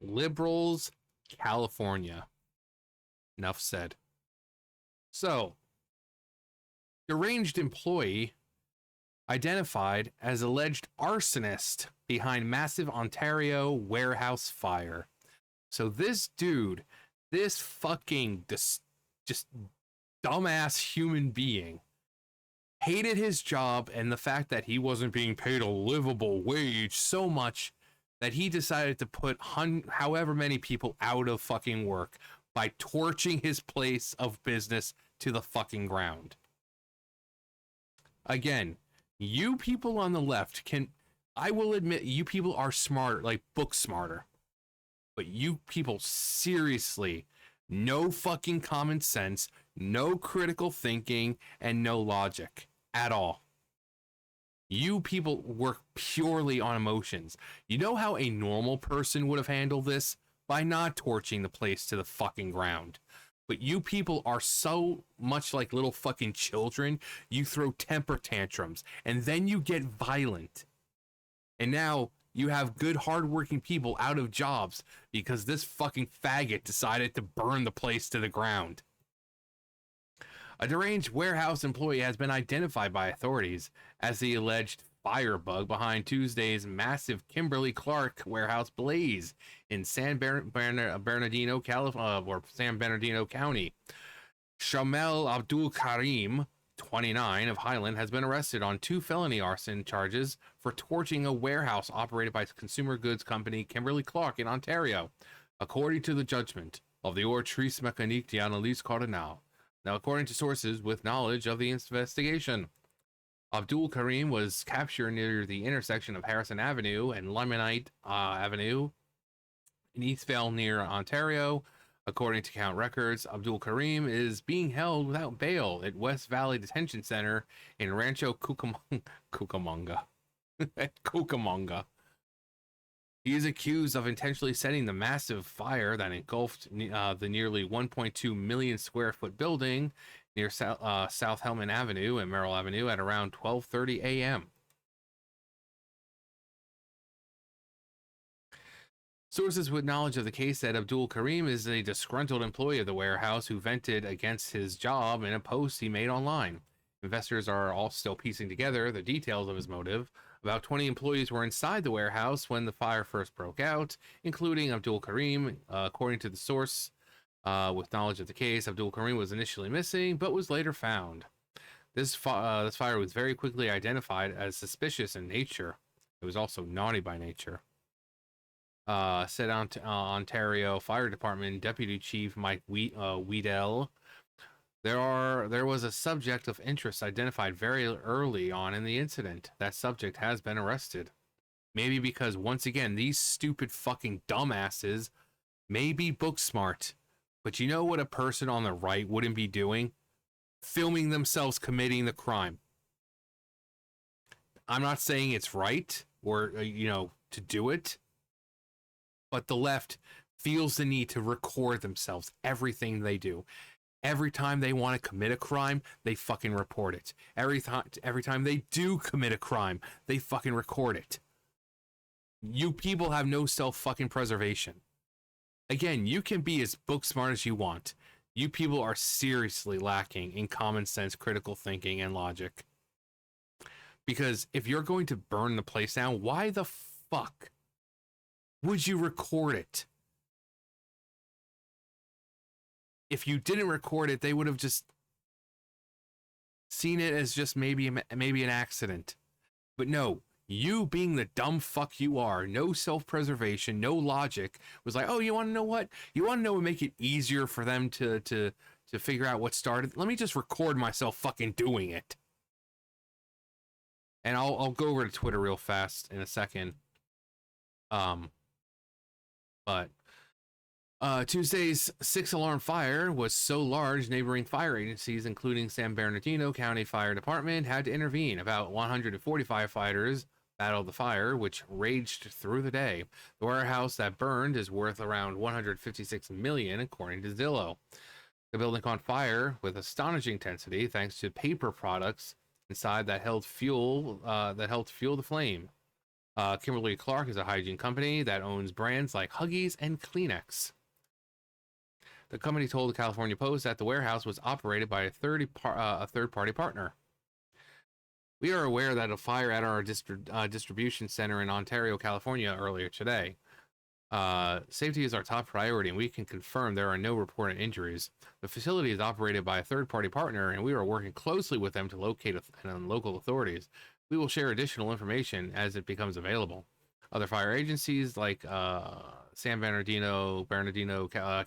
Liberals, California. Enough said. So, deranged employee identified as alleged arsonist behind massive Ontario warehouse fire. So this dude, this fucking just dumbass human being, hated his job and the fact that he wasn't being paid a livable wage so much that he decided to put however many people out of fucking work by torching his place of business to the fucking ground. Again, you people on the left I will admit, you people are smarter, like book smarter. But you people, seriously, no fucking common sense, no critical thinking, and no logic at all. You people work purely on emotions. You know how a normal person would have handled this? By not torching the place to the fucking ground. But you people are so much like little fucking children, you throw temper tantrums, and then you get violent. And now you have good, hardworking people out of jobs because this fucking faggot decided to burn the place to the ground. A deranged warehouse employee has been identified by authorities as the alleged firebug behind Tuesday's massive Kimberly-Clark warehouse blaze in San Bernardino, California, or San Bernardino County. Shamel Abdul Karim, 29, of Highland, has been arrested on 2 felony arson charges for torching a warehouse operated by consumer goods company Kimberly-Clark in Ontario, according to the judgment of the Autrice Mécanique d'Analyse Cardinal. Now, according to sources with knowledge of the investigation, Abdul Karim was captured near the intersection of Harrison Avenue and Limonite Avenue in Eastvale near Ontario. According to count records, Abdul Karim is being held without bail at West Valley Detention Center in Rancho Cucamonga. Cucamonga. He is accused of intentionally setting the massive fire that engulfed the nearly 1.2 million square foot building near South Hellman Avenue and Merrill Avenue at around 12:30 a.m. Sources with knowledge of the case said Abdul Karim is a disgruntled employee of the warehouse who vented against his job in a post he made online. Investors are all still piecing together the details of his motive. About 20 employees were inside the warehouse when the fire first broke out, including Abdul Karim. According to the source with knowledge of the case, Abdul Karim was initially missing, but was later found. This fire was very quickly identified as suspicious in nature. It was also naughty by nature. Said Ontario Fire Department Deputy Chief Mike Weedell. There was a subject of interest identified very early on in the incident. That subject has been arrested. Maybe because, once again, these stupid fucking dumbasses may be book smart, but you know what a person on the right wouldn't be doing? Filming themselves committing the crime. I'm not saying it's right or, to do it, but the left feels the need to record themselves, everything they do. Every time they want to commit a crime, they fucking report it. Every time they do commit a crime, they fucking record it. You people have no self-fucking preservation. Again, you can be as book smart as you want. You people are seriously lacking in common sense, critical thinking, and logic. Because if you're going to burn the place down, why the fuck would you record it? If you didn't record it, they would have just seen it as just maybe an accident. But no, you being the dumb fuck you are, no self-preservation, no logic, was like, oh, you want to know what? You want to know what would make it easier for them to figure out what started? Let me just record myself fucking doing it. And I'll go over to Twitter real fast in a second. But Tuesday's 6-alarm fire was so large, neighboring fire agencies, including San Bernardino County Fire Department, had to intervene. About 145 firefighters battled the fire, which raged through the day. The warehouse that burned is worth around $156 million, according to Zillow. The building caught fire with astonishing intensity, thanks to paper products inside that helped fuel the flame. Kimberly-Clark is a hygiene company that owns brands like Huggies and Kleenex. The company told the California Post that the warehouse was operated by a third-party partner. We are aware that a fire at our distribution center in Ontario, California earlier today. Safety is our top priority, and we can confirm there are no reported injuries. The facility is operated by a third-party partner, and we are working closely with them to locate local authorities. We will share additional information as it becomes available. Other fire agencies like San Bernardino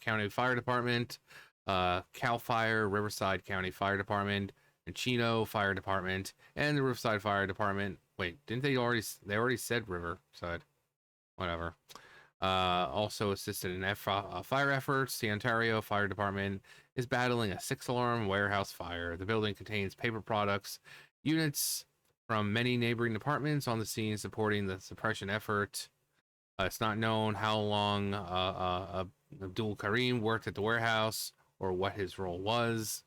County Fire Department, Cal Fire, Riverside County Fire Department, and Chino Fire Department, and the Riverside Fire Department. Wait, didn't they already said Riverside? Whatever. Also assisted in fire efforts. The Ontario Fire Department is battling a 6-alarm warehouse fire. The building contains paper products units from many neighboring departments on the scene supporting the suppression effort. It's not known how long Abdul Karim worked at the warehouse or what his role was.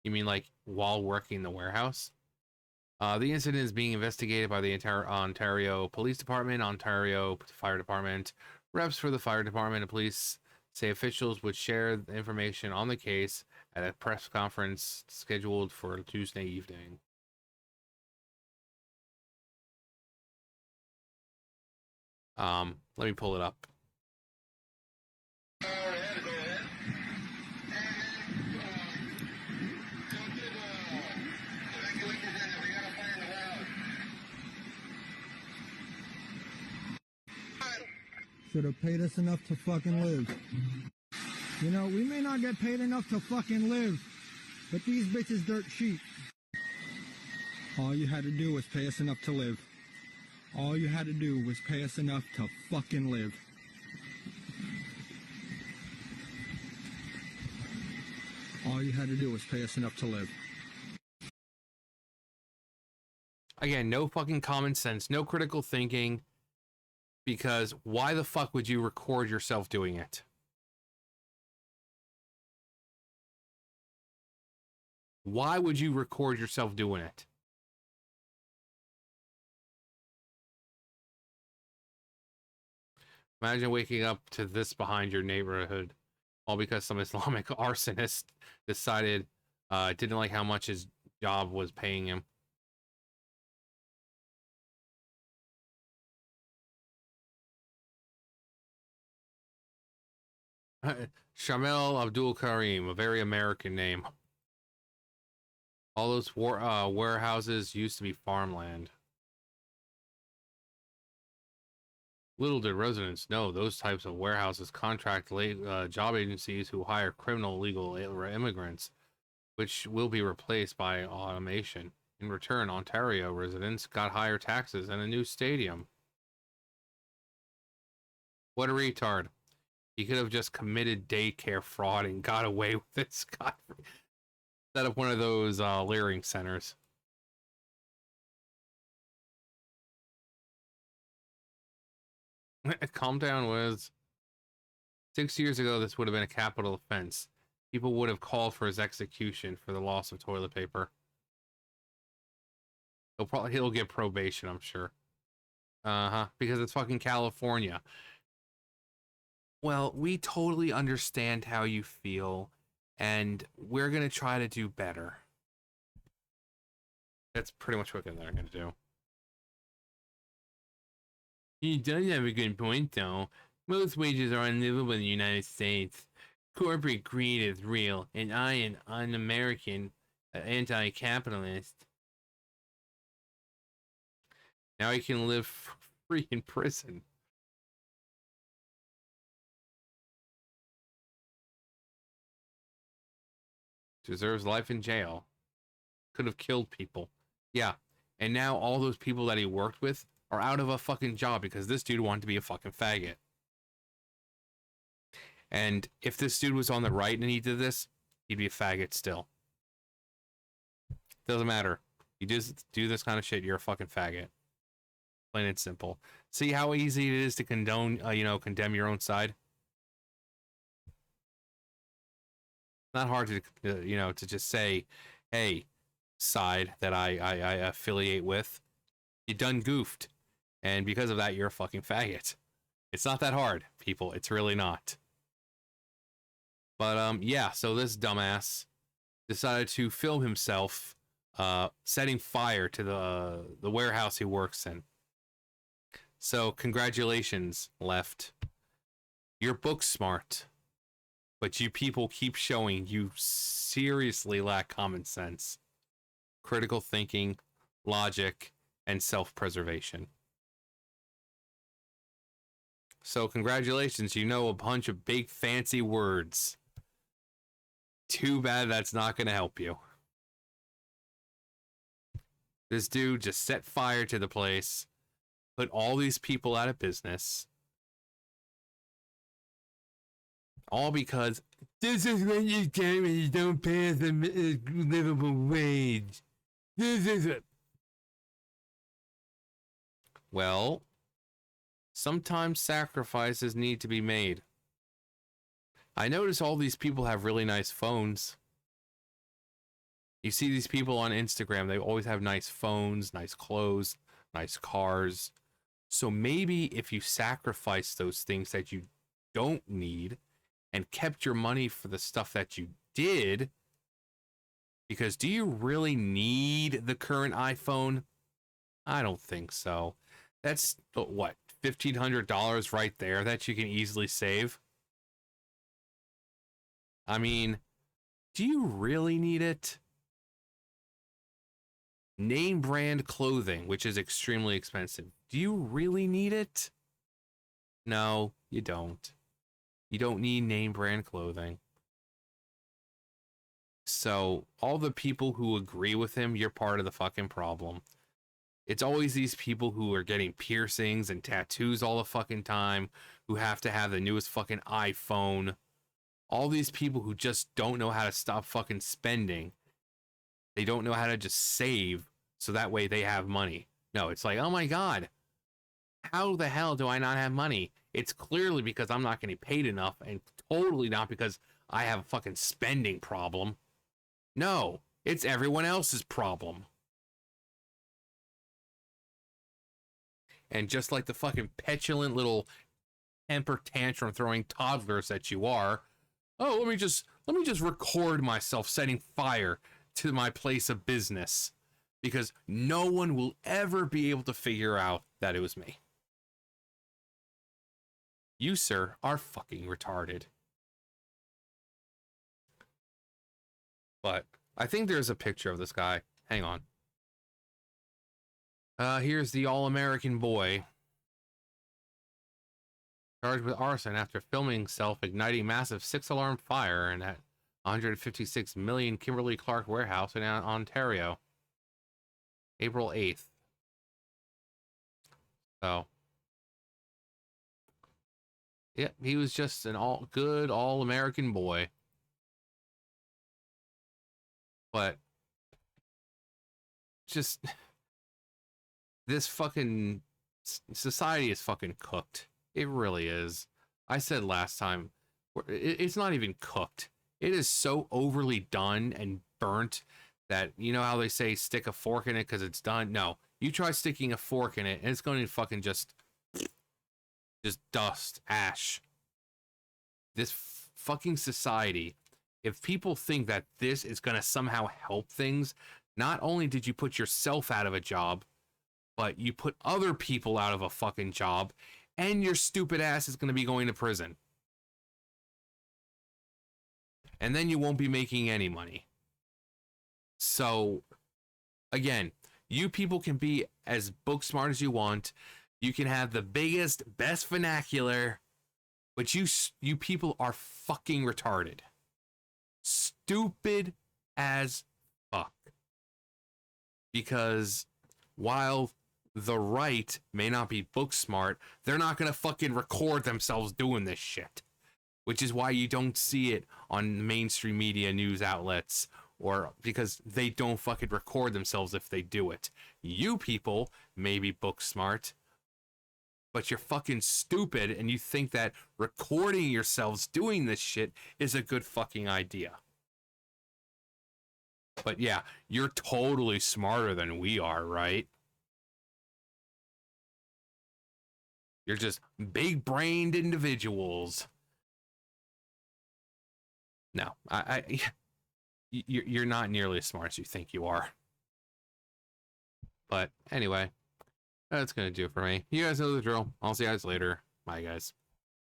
You mean like while working the warehouse? The incident is being investigated by the entire Ontario Police Department, Ontario Fire Department. Reps for the fire department and police say officials would share the information on the case at a press conference scheduled for Tuesday evening. Let me pull it up. Should have paid us enough to fucking live. You know, we may not get paid enough to fucking live, but these bitches dirt cheap. All you had to do was pay us enough to live. All you had to do was pay us enough to fucking live. All you had to do was pay us enough to live. Again, no fucking common sense, no critical thinking, because why the fuck would you record yourself doing it? Why would you record yourself doing it? Imagine waking up to this behind your neighborhood, all because some Islamic arsonist decided didn't like how much his job was paying him. Shamel Abdul Karim, a very American name. All those warehouses used to be farmland. Little did residents know those types of warehouses contract job agencies who hire criminal illegal immigrants, which will be replaced by automation. In return, Ontario residents got higher taxes and a new stadium. What a retard. He could have just committed daycare fraud and got away with it. Scot-free. Set up one of those leering centers. Calm down, Wiz. 6 years ago, this would have been a capital offense. People would have called for his execution for the loss of toilet paper. He'll get probation, I'm sure. Because it's fucking California. Well, we totally understand how you feel, and we're gonna try to do better. That's pretty much what they're gonna do. He does have a good point, though. Most wages are unlivable in the United States. Corporate greed is real, and I am an un-American, anti-capitalist. Now he can live free in prison. Deserves life in jail. Could have killed people. Yeah. And now all those people that he worked with are out of a fucking job because this dude wanted to be a fucking faggot. And if this dude was on the right and he did this, he'd be a faggot still. Doesn't matter. You just do this kind of shit, you're a fucking faggot. Plain and simple. See how easy it is to condemn your own side? It's not hard to, to just say, hey, side that I affiliate with, You done goofed. And because of that, you're a fucking faggot. It's not that hard, people. It's really not. But, yeah, so this dumbass decided to film himself setting fire to the warehouse he works in. So, congratulations, left. You're book smart. But you people keep showing you seriously lack common sense, critical thinking, logic, and self-preservation. So congratulations, you know a bunch of big fancy words. Too bad that's not going to help you. This dude just set fire to the place, put all these people out of business. All because this is what you get when you don't pay us a livable wage. This is it. Well, sometimes sacrifices need to be made. I notice all these people have really nice phones. You see these people on Instagram, they always have nice phones, nice clothes, nice cars. So maybe if you sacrifice those things that you don't need and kept your money for the stuff that you did, because do you really need the current iPhone? I don't think so. That's what, $1,500 right there that you can easily save. I mean, do you really need it? Name brand clothing, which is extremely expensive. Do you really need it? No, you don't. You don't need name brand clothing. So, all the people who agree with him, you're part of the fucking problem. It's always these people who are getting piercings and tattoos all the fucking time, who have to have the newest fucking iPhone. All these people who just don't know how to stop fucking spending. They don't know how to just save so that way they have money. No, it's like, oh my God, how the hell do I not have money? It's clearly because I'm not getting paid enough, and totally not because I have a fucking spending problem. No, it's everyone else's problem. And just like the fucking petulant little temper tantrum throwing toddlers that you are, oh, let me just record myself setting fire to my place of business, because no one will ever be able to figure out that it was me. You, sir, are fucking retarded. But I think there's a picture of this guy. Hang on. Here's the all-American boy charged with arson after filming himself igniting massive 6-alarm fire in that 156 million Kimberly-Clark warehouse in Ontario. April 8th. So, yeah, he was just an all-American boy. But just this fucking society is fucking cooked. It really is. I said last time, it's not even cooked. It is so overly done and burnt that, you know how they say stick a fork in it because it's done? No, you try sticking a fork in it and it's going to fucking just dust, ash. This fucking society, if people think that this is going to somehow help things, not only did you put yourself out of a job, but you put other people out of a fucking job, and your stupid ass is going to be going to prison. And then you won't be making any money. So, again, you people can be as book smart as you want. You can have the biggest, best vernacular, but you people are fucking retarded. Stupid as fuck. Because while the right may not be book smart, they're not gonna fucking record themselves doing this shit. Which is why you don't see it on mainstream media news outlets, or because they don't fucking record themselves if they do it. You people may be book smart, but you're fucking stupid and you think that recording yourselves doing this shit is a good fucking idea. But yeah, you're totally smarter than we are, right? You're just big-brained individuals. No, you're not nearly as smart as you think you are. But anyway, that's gonna do it for me. You guys know the drill. I'll see you guys later. Bye, guys.